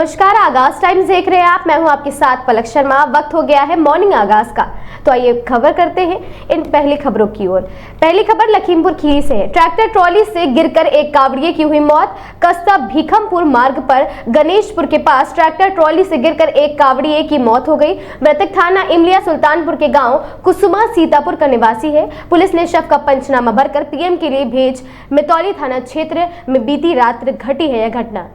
नमस्कार, आगाज टाइम्स देख रहे हैं आप। मैं हूं आपके साथ पलक शर्मा। वक्त हो गया है मॉर्निंग आगाज का। तो आइए खबर करते हैं इन पहली खबरों की ओर। पहली खबर लखीमपुर खीरी से है। ट्रैक्टर ट्रॉली से गिरकर एक कावड़िए की हुई मौत। कस्बा भीखमपुर मार्ग पर गणेशपुर के पास ट्रैक्टर ट्रॉली से गिरकर एक कावड़िए की मौत हो गई। मृतक थाना इमलिया सुल्तानपुर के गांव कुसुमा सीतापुर का निवासी है। पुलिस ने शव का पंचनामा भरकर पीएम के लिए भेज। मितौली थाना क्षेत्र में बीती रात घटी है यह घटना।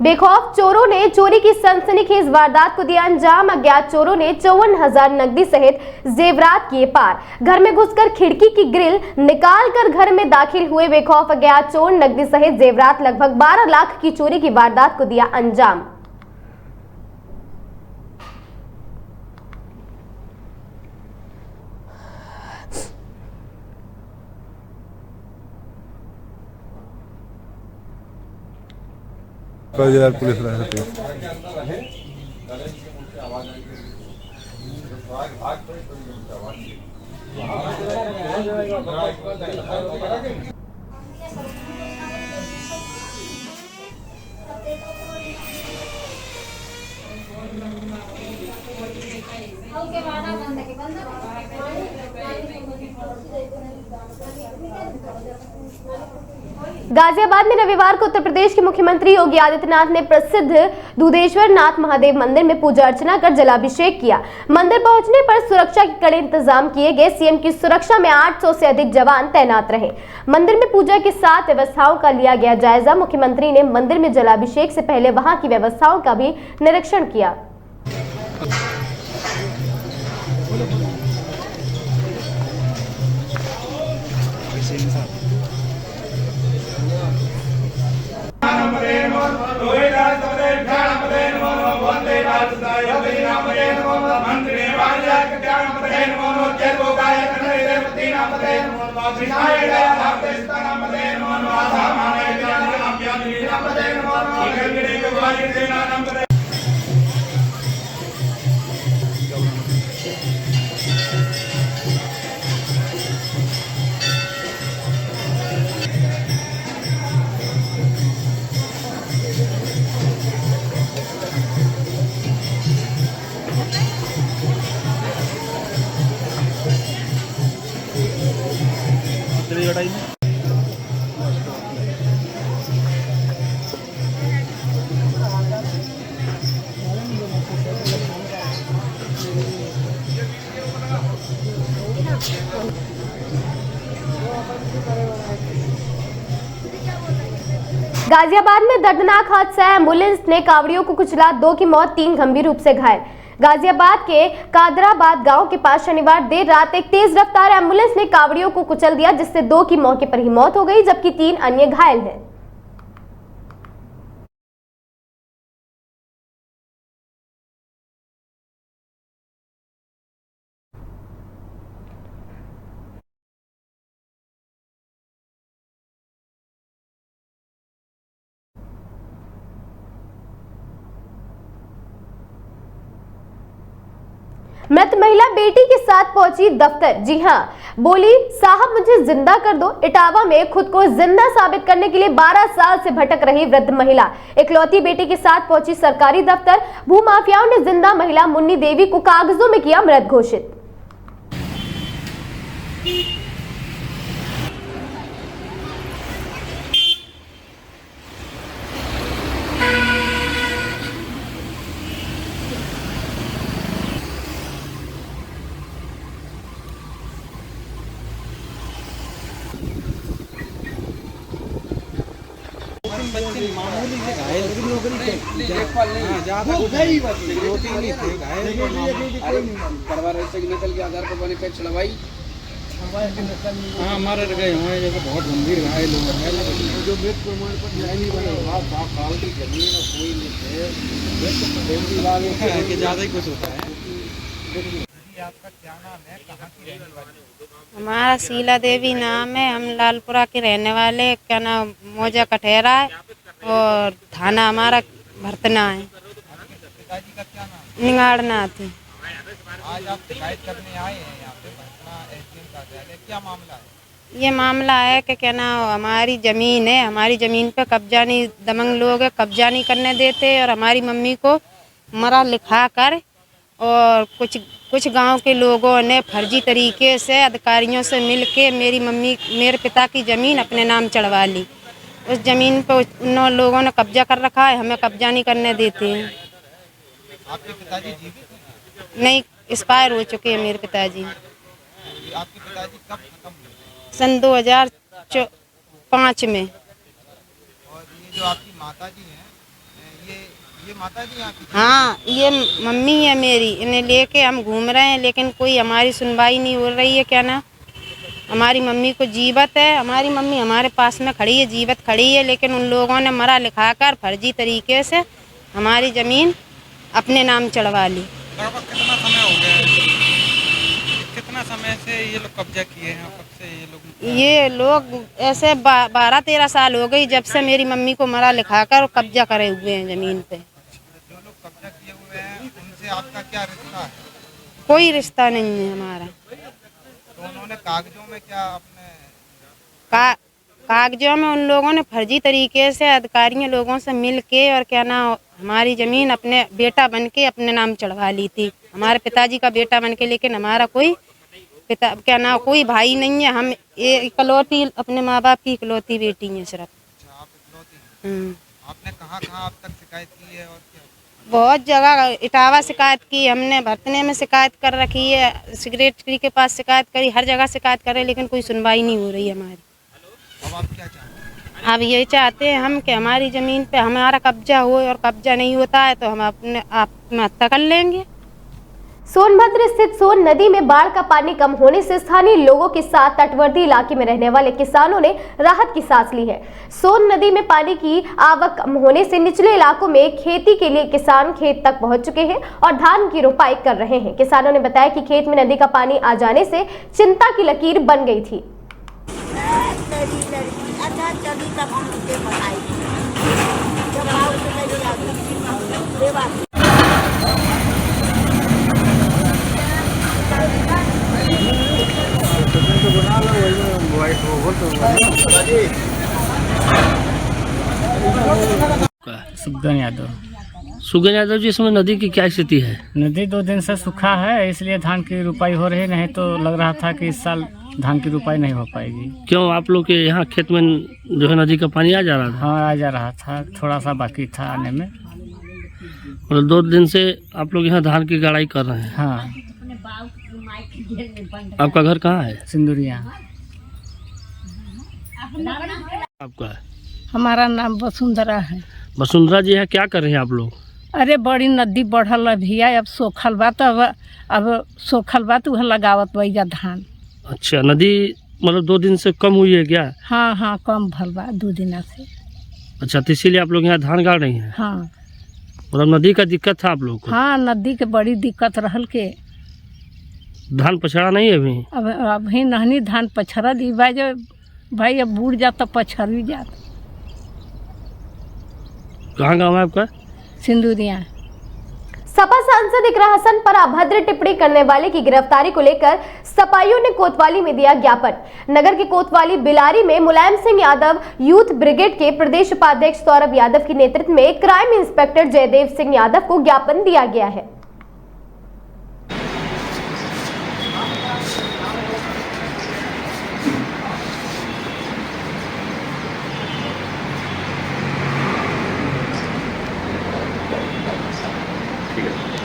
बेखौफ चोरों ने चोरी की सनसनीखेज वारदात को दिया अंजाम। अज्ञात चोरों ने 54,000 नकदी सहित जेवरात किए पार। घर में घुसकर खिड़की की ग्रिल निकालकर घर में दाखिल हुए बेखौफ अज्ञात चोर नकदी सहित जेवरात लगभग 12 लाख की चोरी की वारदात को दिया अंजाम। पुलिस गाजियाबाद में रविवार को उत्तर प्रदेश के मुख्यमंत्री योगी आदित्यनाथ ने प्रसिद्ध दूधेश्वर नाथ महादेव मंदिर में पूजा अर्चना कर जलाभिषेक किया। मंदिर पहुंचने पर सुरक्षा के कड़े इंतजाम किए गए। सीएम की सुरक्षा में 800 से अधिक जवान तैनात रहे। मंदिर में पूजा के साथ व्यवस्थाओं का लिया गया जायजा। मुख्यमंत्री ने मंदिर में जलाभिषेक से पहले वहां की व्यवस्थाओं का भी निरीक्षण किया। गाजियाबाद में दर्दनाक हादसा। एम्बुलेंस ने कावड़ियों को कुचला, 2 की मौत, 3 गंभीर रूप से घायल। गाजियाबाद के कादराबाद गांव के पास शनिवार देर रात एक तेज रफ्तार एम्बुलेंस ने कावड़ियों को कुचल दिया, जिससे 2 की मौके पर ही मौत हो गई, जबकि 3 अन्य घायल हैं। मृत महिला बेटी के साथ पहुंची दफ्तर। जी हां, बोली, साहब मुझे जिंदा कर दो। इटावा में खुद को जिंदा साबित करने के लिए 12 साल से भटक रही वृद्ध महिला इकलौती बेटी के साथ पहुंची सरकारी दफ्तर। भूमाफियाओं ने जिंदा महिला मुन्नी देवी को कागजों में किया मृत घोषित। बच्चे मामूली से घायल निकल के आधार पर बने पे चढ़वाई हमारे गए हुए जैसे बहुत गंभीर घायल हुए हैं। जो मृत प्रमाण पत्र नहीं बने की जमीन और कोई नहीं है कि ज्यादा ही कुछ होता है। आपका क्या नाम है, कहाँ की रहने वाली? हमारा शीला देवी नाम है। हम लालपुरा के रहने वाले। क्या नाम मौजा कठेरा है और थाना हमारा भरतना है। पिताजी का क्या नाम? निगाड़नाथ है। आज आप शिकायत करने आए हैं यहाँ पे पटना एसडीएम कार्यालय, क्या मामला है? ये मामला है कि क्या ना हमारी ज़मीन है, हमारी ज़मीन पे कब्जा नहीं, दबंग लोग है, कब्जा नहीं करने देते और हमारी मम्मी को मरा लिखा कर और कुछ गांव के लोगों ने फर्जी तरीके से अधिकारियों से मिलके मेरे पिता की ज़मीन अपने नाम चढ़वा ली। उस ज़मीन पे उन लोगों ने कब्जा कर रखा है, हमें कब्जा नहीं करने देते हैं। आपके पिताजी जीवित हैं? नहीं, एक्सपायर हो चुके हैं मेरे पिताजी। आपके पिताजी कब खत्म हुए? सन 2005 में। और ये जो आपकी माताजी हैं, ये माताजी आपकी? हाँ, ये मम्मी है मेरी, इन्हें लेके हम घूम रहे हैं लेकिन कोई हमारी सुनवाई नहीं हो रही है। क्या ना हमारी मम्मी को जीवत है, हमारी मम्मी हमारे पास में खड़ी है, जीवत खड़ी है, लेकिन उन लोगों ने मरा लिखाकर फर्जी तरीके से हमारी ज़मीन अपने नाम चढ़वा ली। लगभग कितना समय हो गया है? कितना समय से ये लोग कब्जा किए हैं? कब से ये लोग ऐसे 12-13 साल हो गई जब से मेरी मम्मी को मरा लिखाकर कब्जा करे हुए हैं ज़मीन पे। जो लोग कब्जा किए हुए हैं उनसे आपका क्या रिश्ता है? कोई रिश्ता नहीं है हमारा। तो उन्होंने कागजों में क्या अपने कागजों में उन लोगों ने फर्जी तरीके से अधिकारियों लोगों से मिल के और क्या ना हमारी ज़मीन अपने बेटा बन के अपने नाम चढ़वा ली थी, हमारे पिताजी का बेटा बन के, लेकिन हमारा कोई पिता क्या ना कोई भाई नहीं है। हम इकलौती अपने माँ बाप की इकलौती बेटी हैं सिर्फ। अच्छा, आप इकलौती हैं। आपने कहाँ अब तक शिकायत की है और क्या? बहुत जगह इटावा शिकायत की हमने, भरतने में शिकायत कर रखी है, सेक्रेटरी के पास शिकायत करी, हर जगह शिकायत करे लेकिन कोई सुनवाई नहीं हो रही हमारी। अब आप क्या चाहते हैं? अब ये चाहते हैं हम कि हमारी ज़मीन पे हमारा कब्जा हो, और कब्जा नहीं होता है तो हम अपने आत्महत्या कर लेंगे। सोनभद्र स्थित सोन नदी में बाढ़ का पानी कम होने से स्थानीय लोगों के साथ तटवर्ती इलाके में रहने वाले किसानों ने राहत की सांस ली है। सोन नदी में पानी की आवक कम होने से निचले इलाकों में खेती के लिए किसान खेत तक पहुंच चुके हैं और धान की रोपाई कर रहे हैं। किसानों ने बताया कि खेत में नदी का पानी आ जाने से चिंता की लकीर बन गई थी। सुगन यादव जी, इसमें नदी की क्या स्थिति है? नदी 2 दिन से सूखा है, इसलिए धान की रुपाई हो रही नहीं तो लग रहा था कि इस साल धान की रुपाई नहीं हो पाएगी। क्यों, आप लोग के यहाँ खेत में जो है नदी का पानी आ जा रहा था? हाँ, आ जा रहा था, थोड़ा सा बाकी था आने में। मतलब 2 दिन से आप लोग यहाँ धान की गाड़ाई कर रहे हैं? हाँ। आपका घर कहाँ है? सिंदूरिया। आपका? हमारा नाम वसुंधरा है। वसुंधरा जी, यहाँ क्या कर रहे हैं आप लोग? अरे बड़ी नदी बढ़ल अभी है, अब सोखल बा तो अब सोखल बा तो लगावत वही धान। अच्छा, नदी मतलब 2 दिन से कम हुई है क्या? हाँ हाँ, कम भल बा 2 दिन से। अच्छा, तो इसीलिए आप लोग यहाँ धान गाड़ रही हैं? हाँ। मतलब नदी का दिक्कत था आप लोग को? हाँ, नदी के बड़ी दिक्कत रहल के। धान पछड़ा नहीं है अभी? अब अभी नहनी धान पछड़ा दी भाई, अब बूढ़ जात तो पछड़ी जात। कहाँ गाँव है आपका? सिंदूरिया। सपा सांसद इकरा हसन पर अभद्र टिप्पणी करने वाले की गिरफ्तारी को लेकर सपाइयों ने कोतवाली में दिया ज्ञापन। नगर के कोतवाली बिलारी में मुलायम सिंह यादव यूथ ब्रिगेड के प्रदेश उपाध्यक्ष सौरभ यादव के नेतृत्व में क्राइम इंस्पेक्टर जयदेव सिंह यादव को ज्ञापन दिया गया है।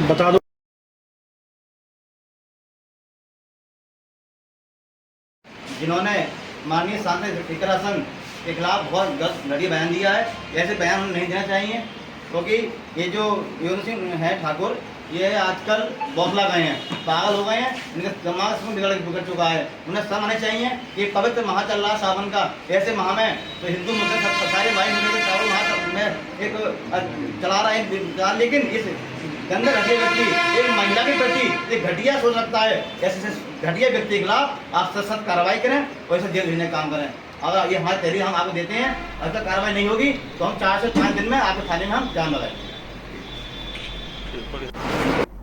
बता दो। जिन्होंने माननीय सांसद इकरा हसन के खिलाफ बहुत गलत घड़िया बयान दिया है, ऐसे बयान नहीं देना चाहिए, क्योंकि ये जो यूनुस सिंह है ठाकुर, ये आजकल बौखला गए हैं, पागल हो गए हैं, इनका दिमाग में बिगड़ चुका है। उन्हें समझना चाहिए कि पवित्र माह चल रहा सावन का, ऐसे माह में तो हिंदू मुस्लिम सब सारे भाई मिलकर चारों माह में एक चला रहा है, लेकिन इस गंदे घटिया व्यक्ति एक महिला के प्रति एक घटिया सोच रखता है। ऐसे घटिया व्यक्ति के खिलाफ आप सख्त कार्रवाई करें और इसे जेल भेजने का काम करें। अगर ये हमारी तहरीर हम आपको देते हैं, अगर तक कार्रवाई नहीं होगी तो हम 4 से 5 दिन में आपके थाने में हम जान लगाएंगे।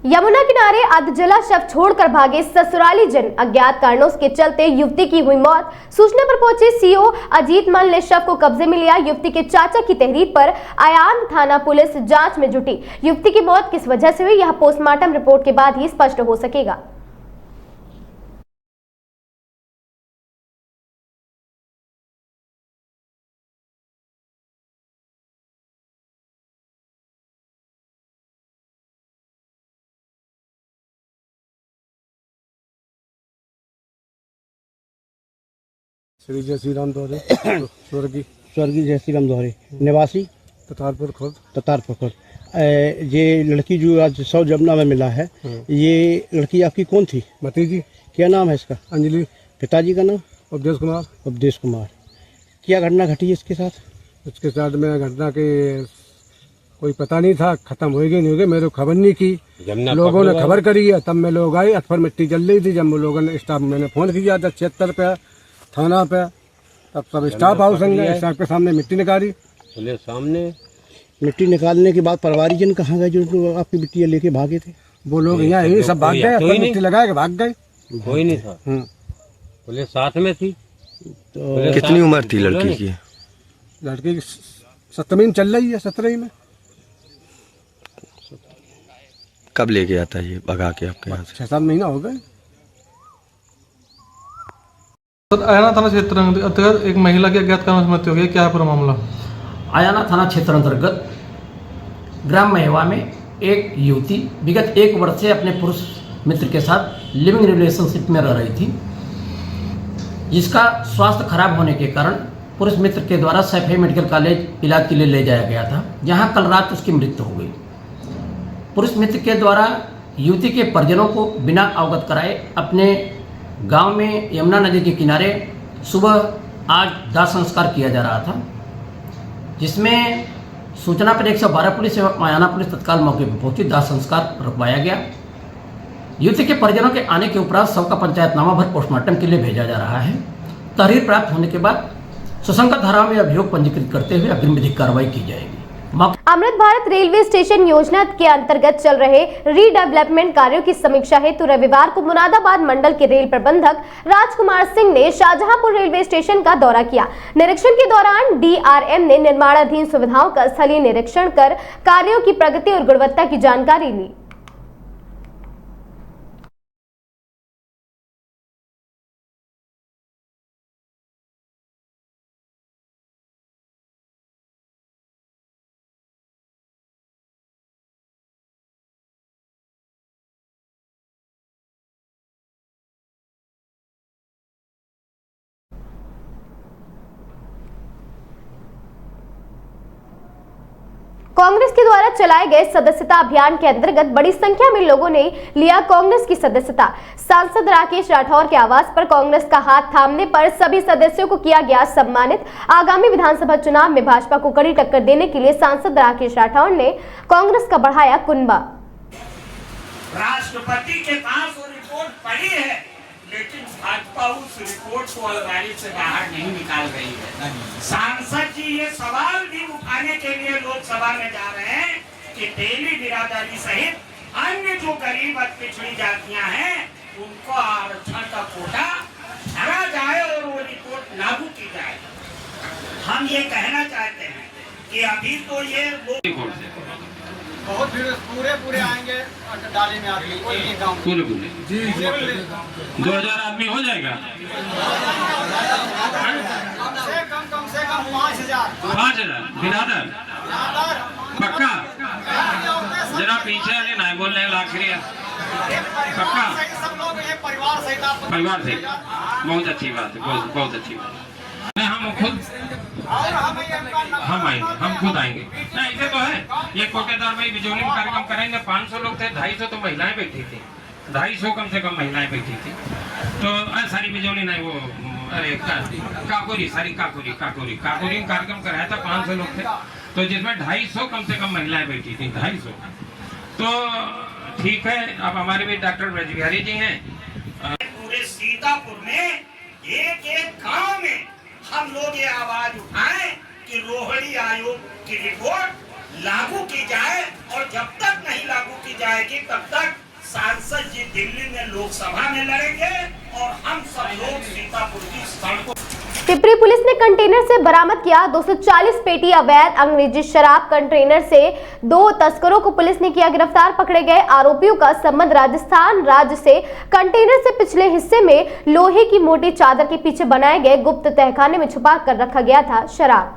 यमुना किनारे अधजला शव छोड़कर भागे ससुराली जन। अज्ञात कारणों के चलते युवती की हुई मौत। सूचना पर पहुंचे सीओ अजीत मल ने शव को कब्जे में लिया। युवती के चाचा की तहरीर पर आयान थाना पुलिस जांच में जुटी। युवती की मौत किस वजह से हुई, यह पोस्टमार्टम रिपोर्ट के बाद ही स्पष्ट हो सकेगा। श्री जय श्री राम दोहरे स्वर्गीय जय श्री राम दोहरे निवासी ततारपुर खुर्द। ये लड़की जो आज सौ जमुना में मिला है, ये लड़की आपकी कौन थी? भतीजी। क्या नाम है इसका? अंजलि। पिताजी का नाम? उपदेश कुमार। क्या घटना घटी इसके साथ? इसके साथ में घटना के कोई पता नहीं था, खत्म हो गई नहीं हो गई, मेरे को खबर नहीं की। लोगों ने खबर करी है, तब मैं लोग आए। अठफर मिट्टी जल रही थी, जब लोगों ने स्टाफ मैंने फोन किया था 76 पे थाना पे, तब सब स्टाफ हाउस स्टाफ के सामने मिट्टी निकाली। मिट्टी निकालने के बाद परिवारीजन कहाँ गए जो आपकी मिट्टी लेके भागे थे? वो लोग यहाँ ही सब भाग गए, मिट्टी लगा के भाग गए। कोई नहीं था, पुलिस साथ में थी। तो कितनी उम्र थी लड़की की? लड़की की 7वीं में चल रही है, 17वीं में। कब लेके आता ये भगा के आपके यहाँ से? 6-7 महीना हो गए। आयाना थाना क्षेत्र अंतर्गत एक महिला की अज्ञात कारणों से मृत्यु हो गई, क्या है पूरा मामला? आयाना थाना क्षेत्र अंतर्गत ग्राम महेवा में एक युवती विगत 1 वर्ष से अपने पुरुष मित्र के साथ लिविंग रिलेशनशिप में रह रही थी, जिसका स्वास्थ्य खराब होने के कारण पुरुष मित्र के द्वारा सैफई मेडिकल कॉलेज इलाज के लिए ले जाया गया था, जहां कल रात उसकी मृत्यु हो गई। पुरुष मित्र के द्वारा युवती के परिजनों को बिना अवगत कराए अपने गांव में यमुना नदी के किनारे सुबह आज दाह संस्कार किया जा रहा था, जिसमें सूचना पर 112 पुलिस एवं आयाना पुलिस तत्काल मौके पर पहुंची। दाह संस्कार रुकवाया गया। युवती के परिजनों के आने के उपरांत शव का पंचायतनामा भर पोस्टमार्टम के लिए भेजा जा रहा है। तहरीर प्राप्त होने के बाद सुसंगत धाराओं में अभियोग पंजीकृत करते हुए अग्रिम विधिक कार्रवाई की जाएगी। अमृत भारत रेलवे स्टेशन योजना के अंतर्गत चल रहे रीडेवलपमेंट कार्यों की समीक्षा हेतु रविवार को मुरादाबाद मंडल के रेल प्रबंधक राजकुमार सिंह ने शाहजहांपुर रेलवे स्टेशन का दौरा किया। निरीक्षण के दौरान डीआरएम ने निर्माणाधीन सुविधाओं का स्थलीय निरीक्षण कर कार्यों की प्रगति और गुणवत्ता की जानकारी ली। कांग्रेस के द्वारा चलाए गए सदस्यता अभियान के अंतर्गत बड़ी संख्या में लोगों ने लिया कांग्रेस की सदस्यता। सांसद राकेश राठौर के आवास पर कांग्रेस का हाथ थामने पर सभी सदस्यों को किया गया सम्मानित। आगामी विधानसभा चुनाव में भाजपा को कड़ी टक्कर देने के लिए सांसद राकेश राठौर ने कांग्रेस का बढ़ाया कुनबा। राष्ट्रपति के पास वो रिपोर्ट पड़ी है, लेकिन भाजपा उस रिपोर्ट को अलमारी से बाहर नहीं निकाल रही है। सांसद जी ये सवाल भी उठाने के लिए लोकसभा में जा रहे हैं कि तेली बिरादरी सहित अन्य जो गरीब और पिछड़ी जातियां हैं उनको आरक्षण का कोटा भरा जाए और वो रिपोर्ट लागू की जाए। हम ये कहना चाहते हैं कि अभी तो ये बहुत पूरे आएंगे डाली में आदमी पूरे जी 2000 आदमी हो जाएगा। कम से कम 5000 बिरादर पक्का। जरा पीछे आगे ना बोल रहे आखिरी पक्का परिवार से। बहुत अच्छी बात है, बहुत अच्छी बात है। हम खुद हम आएंगे, हम खुद आएंगे। ऐसे तो है ये कोटेदार में बिजौली में कार्यक्रम करेंगे। 500 लोग थे, 250 तो महिलाएं बैठी थी, 250 कम से कम महिलाएं बैठी थी। तो सारी बिजौली नहीं वो अरे काकोरी सारी काकोरी में कार्यक्रम कराया था। 500 लोग थे, तो जिसमें 250 कम से कम महिलाएं बैठी थी, 250। तो ठीक है, अब हमारे भी डॉक्टर ब्रज बिहारी जी हैं। पूरे सीतापुर में एक गांव में हम लोग ये आवाज उठाएं कि रोहिणी आयोग की रिपोर्ट लागू की जाए, और जब तक नहीं लागू की जाए है कि तब तक सांसद जी दिल्ली में लोकसभा में लड़ेंगे और हम सब लोग सीतापुर की सड़कों। पिपरी पुलिस ने कंटेनर से बरामद किया 240 पेटी अवैध अंग्रेजी शराब। कंटेनर से 2 तस्करों को पुलिस ने किया गिरफ्तार। पकड़े गए आरोपियों का संबंध राजस्थान राज्य से। कंटेनर से पिछले हिस्से में लोहे की मोटी चादर के पीछे बनाए गए गुप्त तहखाने में छुपा कर रखा गया था शराब।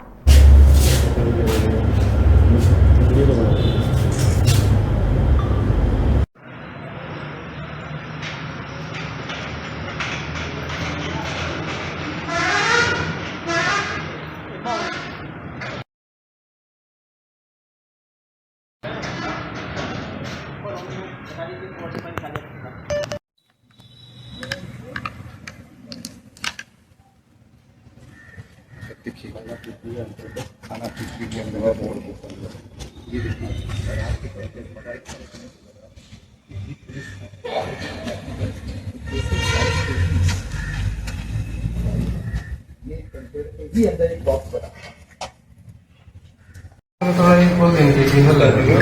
थोड़ा एक बहुत इंडिकेशन लगेगा।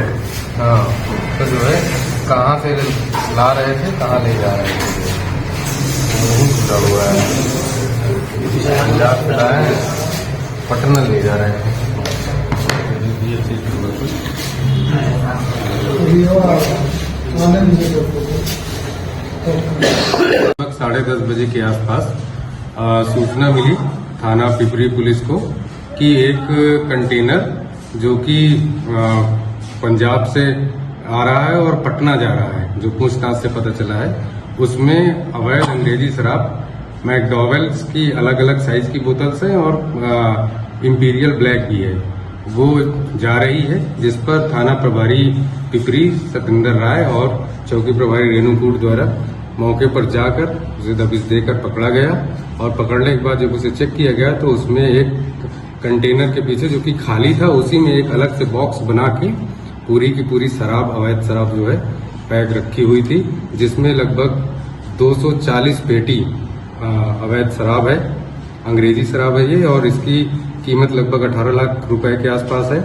हाँ, तो जो है कहाँ से ला रहे थे, कहाँ ले जा रहे थे, नहीं छुटा हुआ है। पंजाब से लाए हैं, पटना ले जा रहे हैं। 10:30 बजे के आसपास सूचना मिली थाना पिपरी पुलिस को कि एक कंटेनर जो कि पंजाब से आ रहा है और पटना जा रहा है, जो पूछताछ से पता चला है, उसमें अवैध अंग्रेजी शराब मैकडॉवेल्स की अलग अलग साइज की बोतल्स हैं और इंपीरियल ब्लैक भी है, वो जा रही है। जिस पर थाना प्रभारी पिपरी सतेंद्र राय और चौकी प्रभारी रेणुकूट द्वारा मौके पर जाकर उसे दबिश देकर पकड़ा गया। और पकड़ने के बाद जब उसे चेक किया गया तो उसमें एक कंटेनर के पीछे जो कि खाली था, उसी में एक अलग से बॉक्स बना के पूरी की पूरी शराब, अवैध शराब जो है पैक रखी हुई थी, जिसमें लगभग 240 पेटी अवैध शराब है, अंग्रेजी शराब है ये, और इसकी कीमत लगभग 18 लाख रुपए के आसपास है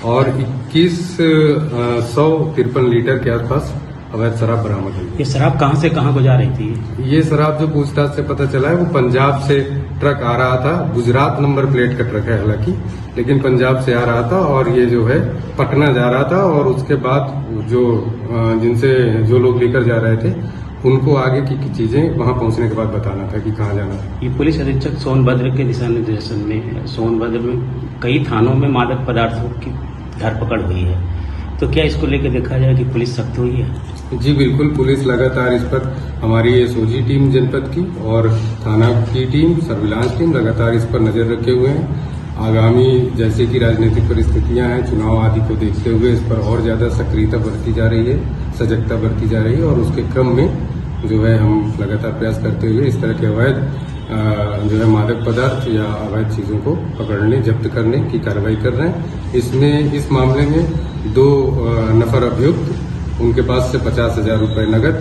और 2153 लीटर के आसपास अवैध शराब बरामद हुई। ये शराब कहाँ से कहाँ को जा रही थी? ये शराब जो पूछताछ से पता चला है वो पंजाब से ट्रक आ रहा था, गुजरात नंबर प्लेट का ट्रक है हालांकि, लेकिन पंजाब से आ रहा था और ये जो है पटना जा रहा था। और उसके बाद जो जिनसे जो लोग लेकर जा रहे थे उनको आगे की चीजें वहां पहुंचने के बाद बताना था कि कहाँ जाना था। ये पुलिस अधीक्षक सोनभद्र के दिशा निर्देशन में सोनभद्र में कई थानों में मादक पदार्थों की धरपकड़ हुई है, तो क्या इसको लेकर देखा जाए कि पुलिस सख्त हुई है? जी बिल्कुल, पुलिस लगातार इस पर, हमारी एसओजी टीम जनपद की और थाना की टीम, सर्विलांस टीम लगातार इस पर नजर रखे हुए हैं। आगामी जैसे कि राजनीतिक परिस्थितियां हैं, चुनाव आदि को देखते हुए इस पर और ज्यादा सक्रियता बरती जा रही है, सजगता बरती जा रही है और उसके क्रम में जो है हम लगातार प्रयास करते हुए इस तरह के अवैध जो है मादक पदार्थ या अवैध चीजों को पकड़ने, जब्त करने की कार्रवाई कर रहे हैं। इसमें इस मामले में 2 नफर अभियुक्त, उनके पास से 50,000 रुपए नगद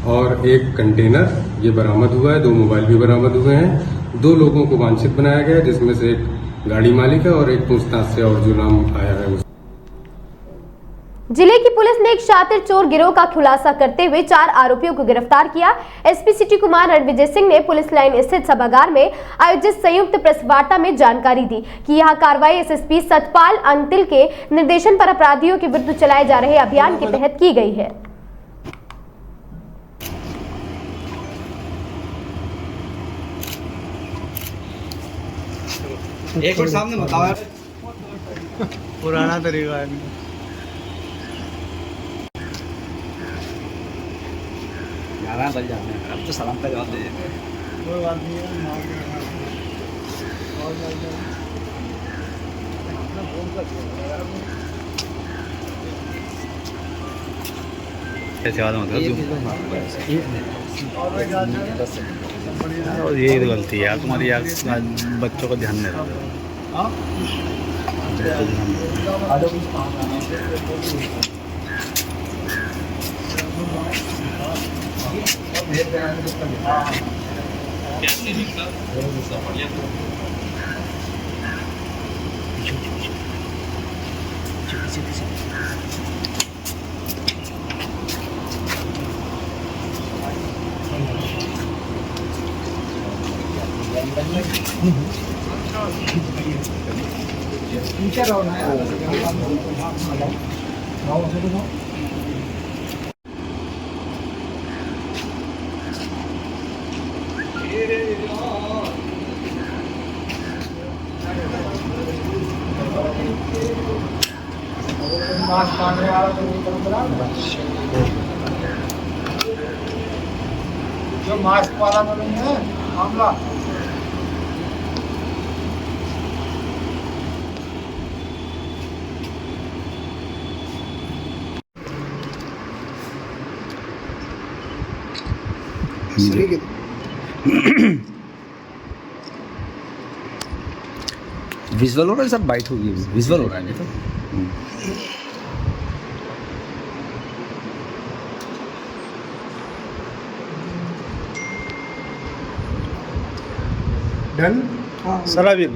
और एक कंटेनर ये बरामद हुआ है। 2 मोबाइल भी बरामद हुए हैं। 2 लोगों को वांछित बनाया गया, जिसमें से एक गाड़ी मालिक है और एक पूछताछ से और जो नाम आया है। जिले की पुलिस ने एक शातिर चोर गिरोह का खुलासा करते हुए 4 आरोपियों को गिरफ्तार किया। एसपी सिटी कुमार रणविजय सिंह ने पुलिस लाइन स्थित सभागार में आयोजित संयुक्त प्रेस वार्ता में जानकारी दी कि यह कार्रवाई एसएसपी सतपाल अंतिल के निर्देशन पर अपराधियों के विरुद्ध चलाए जा रहे अभियान के तहत की गई है। एक बार सामने बताओ, पुराना तरीका है। बल जाते हैं, अब तो सलाम का जवाब दे देते हैं। कोई बात नहीं है, कैसे आदम होता है? और यही तो गलती है यार तुम्हारी, यार बच्चों को ध्यान नहीं रहा। जो मास्क वाला नहीं है मामला विजुअल हो रहा है, सब बाइट होगी, विजुअल हो रहा है नहीं तो। डन सर अभी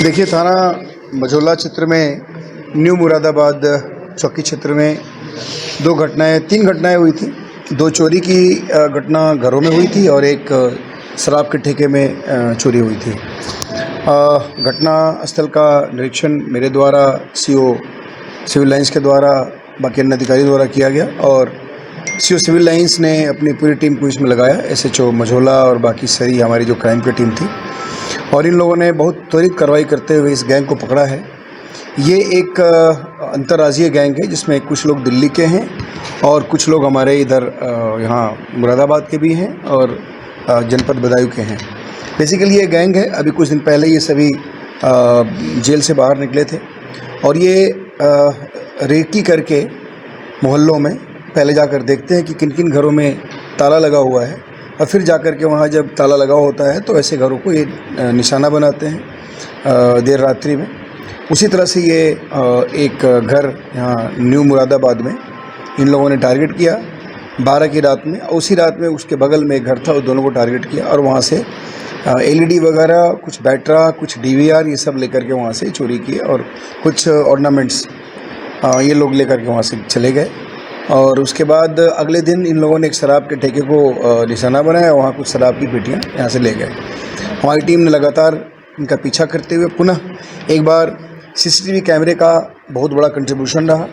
देखिए, थाना मझौला क्षेत्र में न्यू मुरादाबाद चौकी क्षेत्र में तीन घटनाएं हुई थी। 2 चोरी की घटना घरों में हुई थी और एक शराब के ठेके में चोरी हुई थी। घटना स्थल का निरीक्षण मेरे द्वारा सीओ सिविल लाइंस के द्वारा बाकी अन्य अधिकारी द्वारा किया गया और सीओ सिविल लाइंस ने अपनी पूरी टीम को इसमें लगाया। एसएचओ मझौला और बाकी सारी हमारी जो क्राइम की टीम थी और इन लोगों ने बहुत त्वरित कार्रवाई करते हुए इस गैंग को पकड़ा है। ये एक अंतर्राज्यीय गैंग है जिसमें कुछ लोग दिल्ली के हैं और कुछ लोग हमारे इधर यहाँ मुरादाबाद के भी हैं और जनपद बदायूं के हैं। बेसिकली ये गैंग है, अभी कुछ दिन पहले ये सभी जेल से बाहर निकले थे और ये रेकी करके मोहल्लों में पहले जाकर देखते हैं कि किन किन घरों में ताला लगा हुआ है और फिर जाकर के वहाँ जब ताला लगा होता है तो ऐसे घरों को ये निशाना बनाते हैं देर रात्रि में। उसी तरह से ये एक घर यहाँ न्यू मुरादाबाद में इन लोगों ने टारगेट किया 12 की रात में। उसी रात में उसके बगल में एक घर था, उस दोनों को टारगेट किया और वहाँ से एलईडी वगैरह, कुछ बैटरा, कुछ डीवीआर ये सब लेकर के वहाँ से चोरी किए और कुछ ऑर्नामेंट्स ये लोग लेकर के वहाँ से चले गए। और उसके बाद अगले दिन इन लोगों ने एक शराब के ठेके को निशाना बनाया, वहाँ कुछ शराब की पेटियाँ यहाँ से ले गए। हमारी टीम ने लगातार इनका पीछा करते हुए पुनः एक बार सीसीटीवी कैमरे का बहुत बड़ा कंट्रीब्यूशन रहा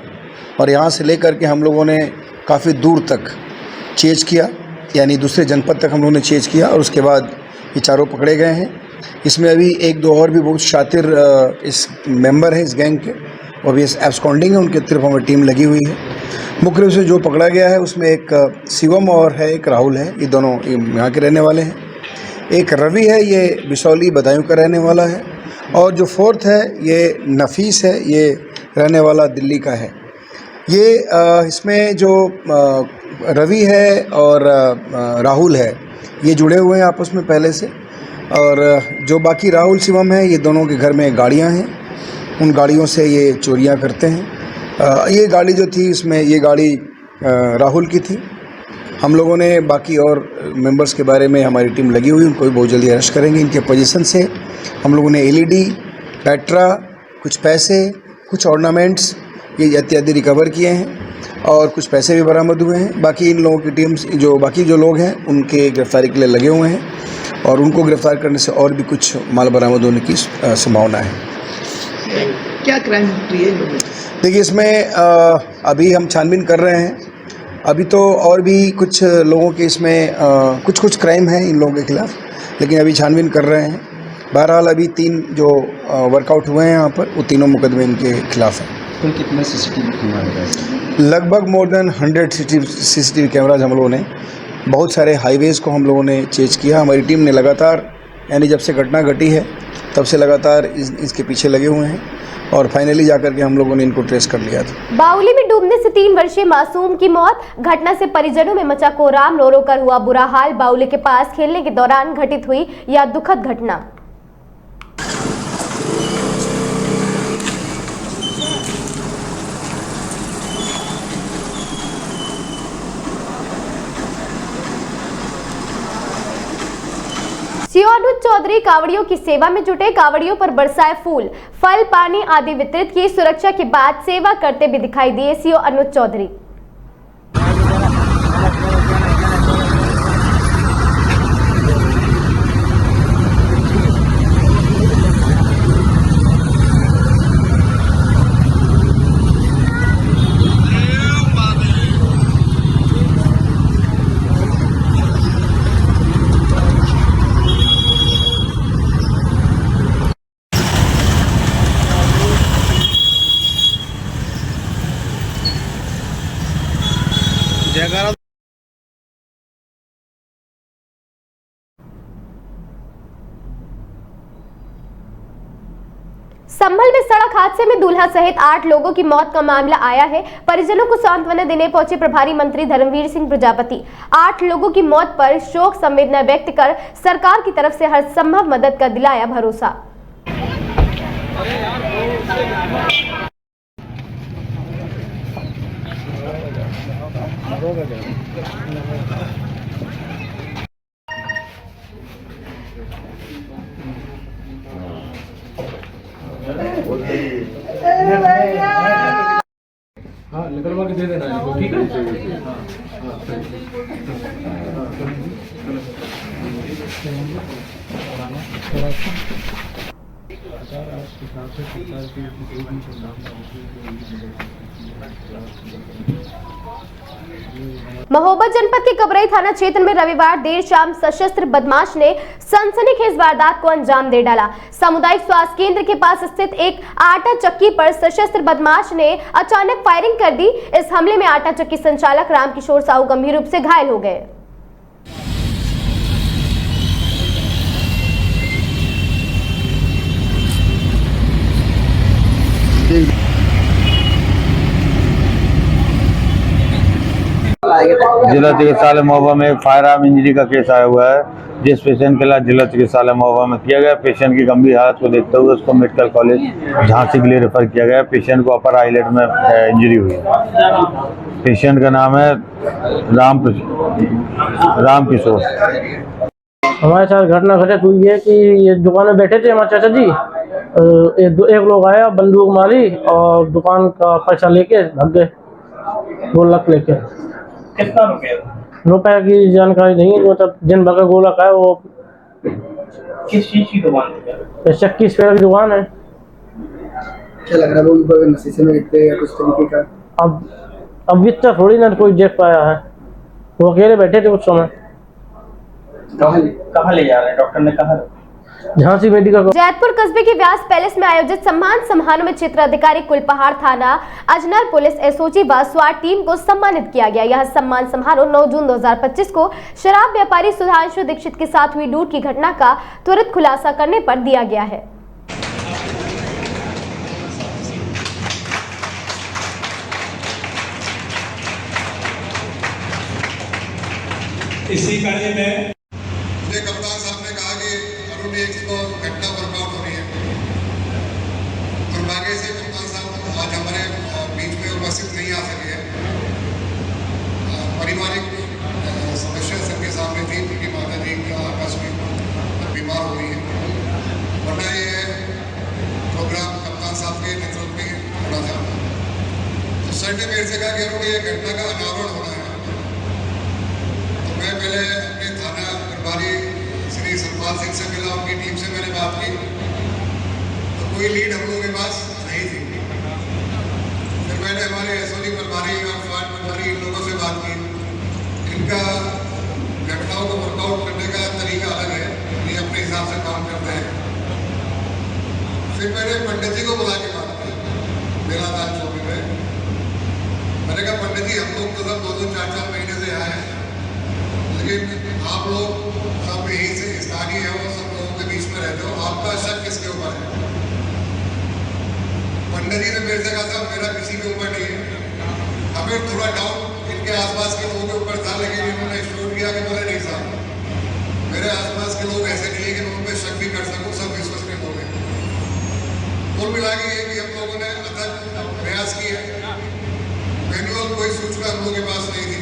और यहाँ से लेकर के हम लोगों ने काफ़ी दूर तक चेज किया, यानी दूसरे जनपद तक हम लोगों ने चेज किया और उसके बाद ये चारों पकड़े गए हैं। इसमें अभी 1-2 और भी बहुत शातिर इस मेंबर हैं इस गैंग के और भी एब्सकॉन्डिंग है, उनके तरफ हमारी टीम लगी हुई है। मुख्य रूप से जो पकड़ा गया है उसमें एक शिवम और है, एक राहुल है, ये दोनों यहाँ के रहने वाले हैं। एक रवि है, ये बिसौली बदायूं का रहने वाला है और जो फोर्थ है ये नफीस है, ये रहने वाला दिल्ली का है। ये इसमें जो रवि है और राहुल है ये जुड़े हुए हैं आपस में पहले से और जो बाकी राहुल शिवम है ये दोनों के घर में गाड़ियां हैं, उन गाड़ियों से ये चोरियां करते हैं। ये गाड़ी जो थी इसमें ये गाड़ी राहुल की थी। हम लोगों ने बाकी और मेंबर्स के बारे में हमारी टीम लगी हुई, उनको भी बहुत जल्दी अरेस्ट करेंगे। इनके पोजीशन से हम लोगों ने एलईडी, बैटरा, कुछ पैसे, कुछ ऑर्नामेंट्स ये इत्यादि रिकवर किए हैं और कुछ पैसे भी बरामद हुए हैं। बाकी इन लोगों की टीम जो बाकी जो लोग हैं उनके गिरफ्तारी के लिए लगे हुए हैं और उनको गिरफ्तार करने से और भी कुछ माल बरामद होने की संभावना है। क्या क्राइम किए लोग? देखिए, इसमें अभी हम छानबीन कर रहे हैं। अभी तो और भी कुछ लोगों के इसमें कुछ क्राइम है इन लोगों के खिलाफ, लेकिन अभी छानबीन कर रहे हैं। बहरहाल अभी 3 जो वर्कआउट हुए हैं यहाँ पर वो तीनों मुकदमे इनके खिलाफ हैं। कुल कितने सीसीटीवी कैमरा? लगभग मोर देन 100 सीसीटीवी कैमराज हम लोगों ने, बहुत सारे हाईवेज़ को हम लोगों ने चेज किया। हमारी टीम ने लगातार, यानी जब से घटना घटी है तब से लगातार इसके पीछे लगे हुए हैं और फाइनली जाकर के हम लोगों ने इनको ट्रेस कर लिया था। बावली में डूबने से 3 वर्षीय मासूम की मौत। घटना से परिजनों में मचा कोहराम, रो रो कर हुआ बुरा हाल। बावली के पास खेलने के दौरान घटित हुई यह दुखद घटना। सीओ अनुज चौधरी कावड़ियों की सेवा में जुटे। कावड़ियों पर बरसाए फूल, फल, पानी आदि वितरित किए। सुरक्षा के बाद सेवा करते भी दिखाई दिए सीओ अनुज चौधरी। जयकारा। संभल में सड़क हादसे में दूल्हा सहित 8 लोगों की मौत का मामला आया है। परिजनों को सांत्वना देने पहुंचे प्रभारी मंत्री धर्मवीर सिंह प्रजापति 8 लोगों की मौत पर शोक संवेदना व्यक्त कर सरकार की तरफ से हर संभव मदद का दिलाया भरोसा। हाँ निकलवा के दे देना इनको, ठीक है। महोबा जनपद के कबरई थाना क्षेत्र में रविवार देर शाम सशस्त्र बदमाश ने सनसनीखेज वारदात को अंजाम दे डाला। सामुदायिक स्वास्थ्य केंद्र के पास स्थित एक आटा चक्की पर सशस्त्र बदमाश ने अचानक फायरिंग कर दी। इस हमले में आटा चक्की संचालक रामकिशोर साहू गंभीर रूप से घायल हो गए। जिला चिकित्सालय महोबा में फायर आर्म इंजरी का केस आया हुआ है, जिस पेशेंट के इलाज जिला चिकित्सालय महोबा में किया गया। पेशेंट की गंभीर हालत को देखते हुए उसको मेडिकल कॉलेज झांसी के लिए रेफर किया गया। पेशेंट को अपर आईलेट में इंजरी हुई है। पेशेंट का नाम है रामकिशोर। हमारे साथ घटना घटित हुई है कि ये दुकान में बैठे थे हमारे चाचा जी, एक लोग आया बंदूक मारी और दुकान का पैसा लेके भाग गए, 2 लाख लेके। कितना रुपए की जानकारी नहीं, वो तब जिन भर का गोला का है वो किस चीज की दुकान है? चक्की स्पेयर की दुकान है। क्या लग रहा है वो नशीसे में लिखते हैं कुछ तरीके का? अब इतना थोड़ी ना कोई देख पाया है, वो अकेले बैठे थे उस समय। कहाँ ले जा रहे हैं? डॉक्टर ने कहा झांसी मेडिकल। जैतपुर कस्बे के व्यास पैलेस में आयोजित सम्मान समारोह में क्षेत्राधिकारी कुलपहाड़ थाना अजनर पुलिस एसओजी व स्वाट टीम को सम्मानित किया गया। यह सम्मान समारोह 9 जून 2025 को शराब व्यापारी सुधांशु दीक्षित के साथ हुई लूट की घटना का त्वरित खुलासा करने पर दिया गया है। इसी कड़ी में कप्तान साहब ने कहा कि अरुण एक्सपो घटना वर्कआउट हो रही है। दुर्भाग्य से कप्तान साहब आज हमारे बीच में उपस्थित नहीं आ सके हैं। पारिवारिक समस्या सबके सामने थी क्योंकि माता जी की आकस्मिक बीमार हो गई है, वरना ये प्रोग्राम कप्तान साहब के नेतृत्व में होना था। तो सर ने मेरे से कहा कि अरुण ये घटना का अनावरण होना है। तो मैं पहले अपने थाना प्रभारी श्री सतपाल सिंह से मिला, उनकी टीम से मैंने बात की तो कोई लीड हम लोगों के पास नहीं थी। फिर मैंने हमारे एसओजी प्रभारी और स्वाट प्रभारी इन लोगों से बात की। इनका घटनाओं को वर्कआउट करने का तरीका अलग है, ये अपने हिसाब से काम करते हैं। फिर मैंने पंडित जी को बुला के बात की मेलादान चौकी में। मैंने कहा पंडित जी हम लोग तो सब 2-2, 4-4 महीने से आए हैं, लेकिन आप लोग सब यहीं से स्थानीय हो, सब लोगों के बीच में रहते हो, आपका शक किसके ऊपर है? पंडित जी ने मेरे से कहा था मेरा किसी के ऊपर नहीं है। हमें थोड़ा डाउट इनके आसपास के लोगों के ऊपर था, लेकिन इन्होंने स्टोर किया कि बोले नहीं साहब मेरे आसपास के लोग ऐसे नहीं है कि मैं उन पर शक भी कर सकूँ, सब विश्वसनीय लोग हैं। कुल मिला के ये भी हम लोगों ने अथक प्रयास किया। मैनुअल कोई सूचना हम लोगों के पास नहीं थी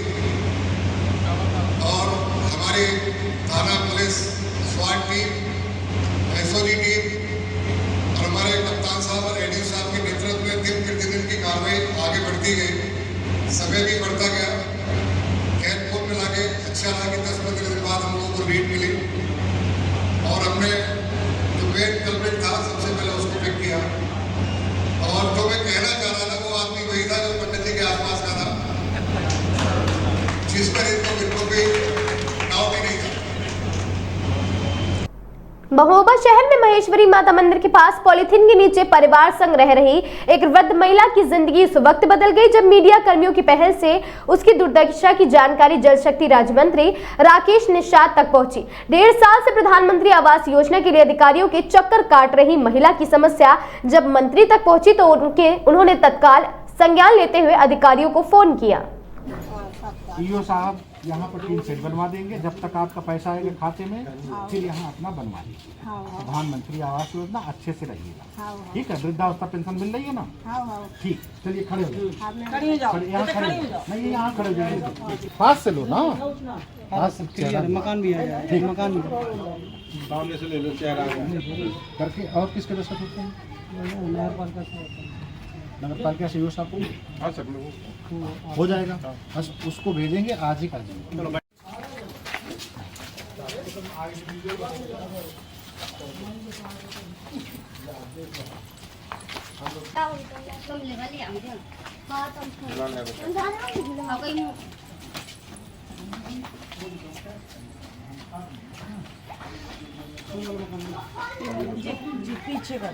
और हमारी थाना पुलिस स्वाट टीम, एसओजी टीम और हमारे कप्तान साहब और एडीओ साहब के नेतृत्व में दिन प्रतिदिन की कार्रवाई आगे बढ़ती गई, समय भी बढ़ता गया। जिस पर इनको बिल्कुल भी नाव भी नहीं था। महोबा शहर में महेश्वरी माता मंदिर के पास पॉलिथीन के नीचे परिवार संग रह रही एक वृद्ध महिला की जिंदगी उस वक्त बदल गई जब मीडिया कर्मियों की पहल से उसकी दुर्दशा की जानकारी जल शक्ति राज्य मंत्री राकेश निषाद तक पहुंची। 1.5 साल से प्रधानमंत्री आवास योजना के लिए अधिकारियों के चक्कर काट रही महिला की समस्या जब मंत्री तक पहुंची तो उन्होंने तत्काल संज्ञान लेते हुए अधिकारियों को फोन किया। ईओ साहब यहाँ पर 3 सेट बनवा देंगे, जब तक आपका पैसा आएगा खाते में फिर यहाँ अपना बनवा लीजिए। प्रधानमंत्री आवास योजना अच्छे से रहिएगा, ठीक है। वृद्धावस्था पेंशन मिल रही है ना, ठीक। चलिए खड़े हो जाओ, यहाँ खड़े नहीं, यहाँ खड़े हो जाइए। पास से लो ना, पास से मकान भी आ जाए, ठीक मकान सामने से ले लो, चेहरा करके। और किसके दस्तखत होते हैं? नगर पालिका से साहब को हो जाएगा, बस उसको भेजेंगे, आज ही कर देंगे। पीछे का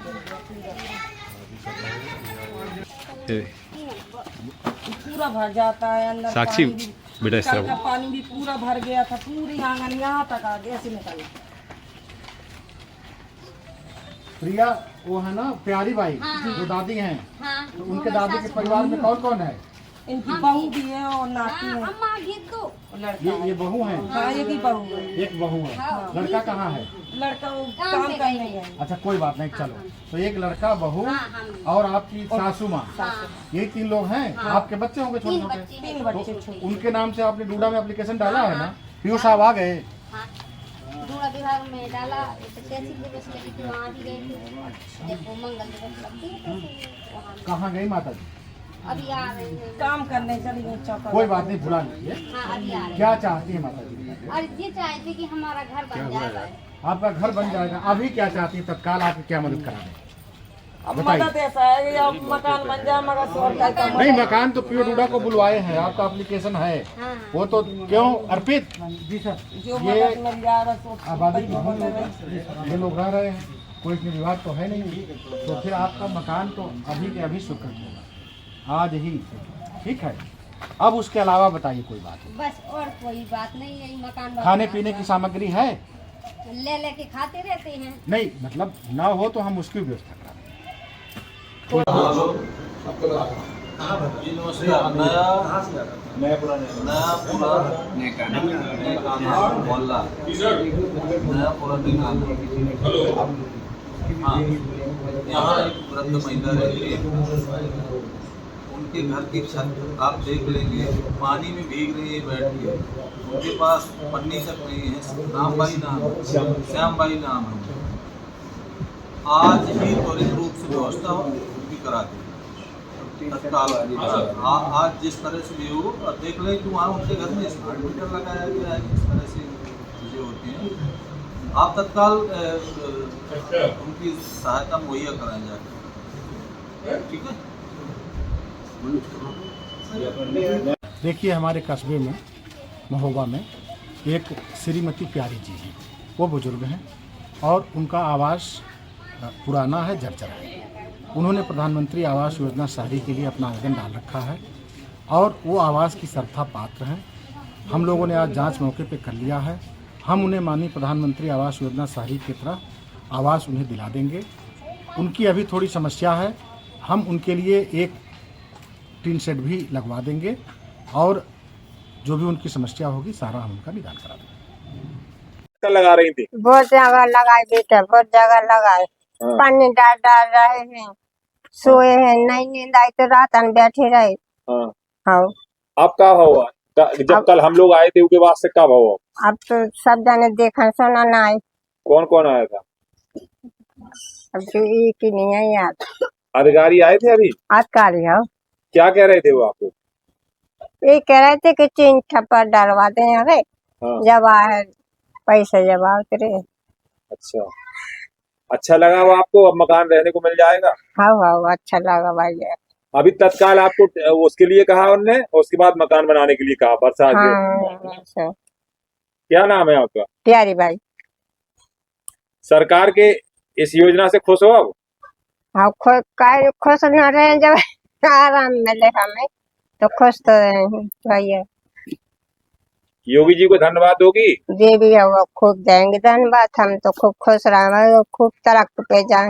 पूरा भर जाता है अंदर। साक्षी बेटा इस तरह पानी भी पूरा भर गया था, पूरी आंगन यहाँ तक आ गया, ऐसे निकल। प्रिया वो है ना प्यारी बाई, जो दादी हैं, तो उनके दादी के परिवार में कौन कौन है? इनकी बहू भी है और नाती है। ये बहू है? हाँ, एक ही बहू है। एक बहू है। लड़का कहाँ है? लड़का वो काम करने गया। अच्छा कोई बात नहीं, चलो। तो एक लड़का, बहू और आपकी सासू माँ, यही 3 लोग हैं। आपके बच्चे होंगे छोटे छोटे? 3 बच्चे छोटे। उनके नाम से आपने डूडा में एप्लीकेशन डाला है ना? पीयू साहब आ गए? डूडा विभाग में डाला, तहसील दिवस लगी थी, वहाँ भी गए थे। देखो मंगल दिवस लगती है। कहाँ गई माता जी? अभी आ रहे हैं, काम करने चली गई चौका। कोई बात नहीं, भुला लीजिए। हाँ, अभी आ रहे हैं। क्या चाहती है माता जी? और ये चाहते कि हमारा घर बन जाए। आपका घर बन जाएगा। अभी क्या चाहती है? तत्काल आपकी क्या मदद करा दें? अब मदद ऐसा है कि अब मकान बन जाए, मगर नहीं, मकान तो पीओ डूडा को बुलवाए हैं, आपका एप्लीकेशन है। वो तो क्यों अर्पित जी सर, ये आबादी ये लोग रह रहे हैं, कोई विवाद तो है नहीं, तो फिर आपका मकान तो अभी के अभी स्वीकृत होगा, आज ही, ठीक है। अब उसके अलावा बताइए कोई बात? बस और कोई बात नहीं है। मकान खाने पीने की सामग्री है? ले लेके खाते रहते हैं। नहीं, मतलब ना हो तो हम उसकी व्यवस्था करा दें। यहाँ एक वृद्ध महिला रहती है, उनके घर की छत आप देख लेंगे, पानी में भीग रही है बैठ के। उनके पास पन्नी तक नहीं है। रामबाई नाम है, श्यामबाई नाम है। आज ही त्वरित रूप से व्यवस्था उनकी करा दी तत्काल। आज जिस तरह से भी हो, देख लें कि वहाँ उनके घर में स्मार्ट मीटर लगाया गया है, इस तरह से चीज़ें होती हैं। आप तत्काल उनकी सहायता मुहैया कराएं जाकर, ठीक है। देखिए, हमारे कस्बे में महोबा में एक श्रीमती प्यारी जी हैं, वो बुजुर्ग हैं और उनका आवास पुराना है, जर्जर है। उन्होंने प्रधानमंत्री आवास योजना शहरी के लिए अपना आवेदन डाल रखा है और वो आवास की सर्वथा पात्र हैं। हम लोगों ने आज जांच मौके पे कर लिया है। हम उन्हें माननीय प्रधानमंत्री आवास योजना शहरी की तरह आवास उन्हें दिला देंगे। उनकी अभी थोड़ी समस्या है, हम उनके लिए एक टीन शेड भी लगवा देंगे और जो भी उनकी समस्या होगी सारा हम उनका निदान करा देंगे। लगा रही थी? बहुत जगह लगाए बेटा, बहुत जगह लगाए। पानी डाल रहे हैं, सोए हैं, नहीं नींद आई तो रात में बैठे रहे। हाँ। अब क्या हुआ? जब कल हम लोग आए थे उसके बाद से कब हुआ? अब तो सब जाने देखा सुना ना आए। कौन कौन आया था? अब जो एक ही नहीं है याद। अधिकारी आए थे अभी? अधिकारी हो। क्या कह रहे थे वो आपको? ये कह रहे थे कि 3 ठप्पा डलवा दें, अरे जब आए पैसे जब उतरे। अच्छा लगा वो आपको? अब मकान रहने को मिल जाएगा? हाँ अच्छा लगा भाई। अभी तत्काल आपको उसके लिए कहा उनने, उसके बाद मकान बनाने के लिए कहा बरसात में। हाँ, क्या नाम है आपका? प्यारी बाई। सरकार के इस योजना से खुश हो अब? हाँ, खुश न रहे जब आराम मिले हमें तो खुश तो रहे हैं भैया। योगी जी को धन्यवाद होगी। दे भी होगा, खूब देंगे धन्यवाद। हम तो खूब खुश रहे, खूब तरक्की पे जाए।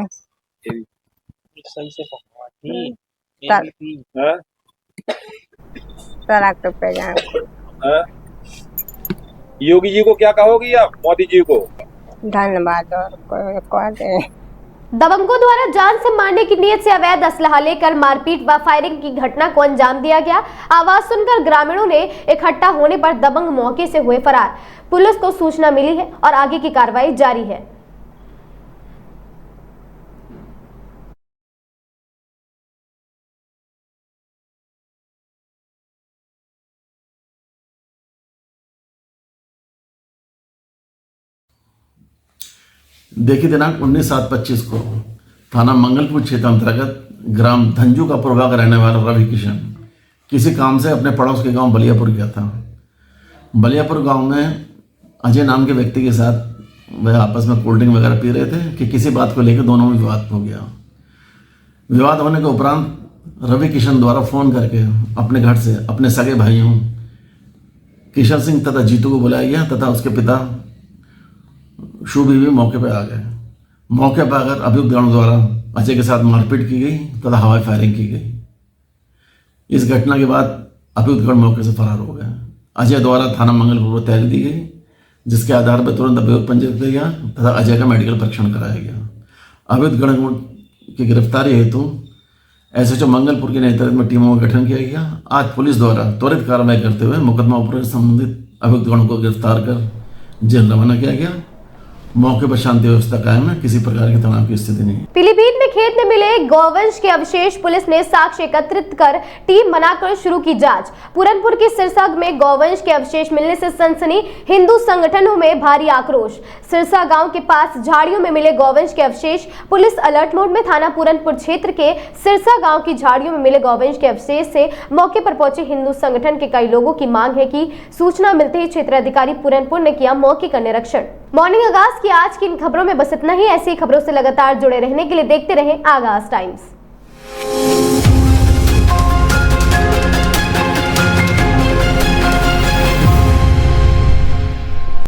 तरक्की पे जाए। योगी जी को क्या कहोगी आप, मोदी जी को? धन्यवाद। और दबंगों द्वारा जान से मारने की नीयत से अवैध असलहा लेकर मारपीट व फायरिंग की घटना को अंजाम दिया गया। आवाज सुनकर ग्रामीणों ने इकट्ठा होने पर दबंग मौके से हुए फरार। पुलिस को सूचना मिली है और आगे की कार्रवाई जारी है। देखिए, दिनांक 19/7/25 को थाना मंगलपुर क्षेत्र अंतर्गत ग्राम धंजू का पुरगा का रहने वाला रवि किशन किसी काम से अपने पड़ोस के गांव बलियापुर गया था। बलियापुर गांव में अजय नाम के व्यक्ति के साथ वह आपस में कोल्ड ड्रिंक वगैरह पी रहे थे कि किसी बात को लेकर दोनों में विवाद हो गया। विवाद होने के उपरांत रवि किशन द्वारा फोन करके अपने घर से अपने सगे भाइयों किशन सिंह तथा जीतू को बुलाया गया तथा उसके पिता शुभ भी मौके पर आ गए। मौके पर आकर अभियुक्त गणों द्वारा अजय के साथ मारपीट की गई तथा हवाई फायरिंग की गई। इस घटना के बाद अभियुक्त गण मौके से फरार हो गए। अजय द्वारा थाना मंगलपुर को तहरीर दी गई, जिसके आधार पर तुरंत अभियुक्त पंजीकृत किया गया तथा अजय का मेडिकल परीक्षण कराया गया। अभियुक्त गण की गिरफ्तारी हेतु एसएचओ मंगलपुर के नेतृत्व में टीमों का गठन किया गया। आज पुलिस द्वारा त्वरित कार्रवाई करते हुए मुकदमा उपरोक्त संबंधित अभियुक्त गणों को गिरफ्तार कर जेल रवाना किया गया। मौके पर शांति व्यवस्था कायम है, किसी प्रकार के तनाव की स्थिति नहीं है। पीलीभीत में खेत में मिले गौवंश के अवशेष पुलिस ने साक्ष्य एकत्रित कर टीम बनाकर शुरू की जांच। पूरनपुर के सिरसा में गौवंश के अवशेष मिलने से सनसनी, हिंदू संगठनों में भारी आक्रोश। सिरसा गांव के पास झाड़ियों में मिले गौवंश के अवशेष, पुलिस अलर्ट मोड में। थाना पूरनपुर क्षेत्र के सिरसा गाँव की झाड़ियों में मिले गौवंश के अवशेष से मौके पर पहुंचे हिंदू संगठन के कई लोगों की मांग है कि सूचना मिलते ही क्षेत्राधिकारी पूरनपुर ने किया मौके का निरीक्षण। मॉर्निंग आगाज की आज की इन खबरों में बस इतना ही। ऐसी खबरों से लगातार जुड़े रहने के लिए देखते रहें आगाज टाइम्स।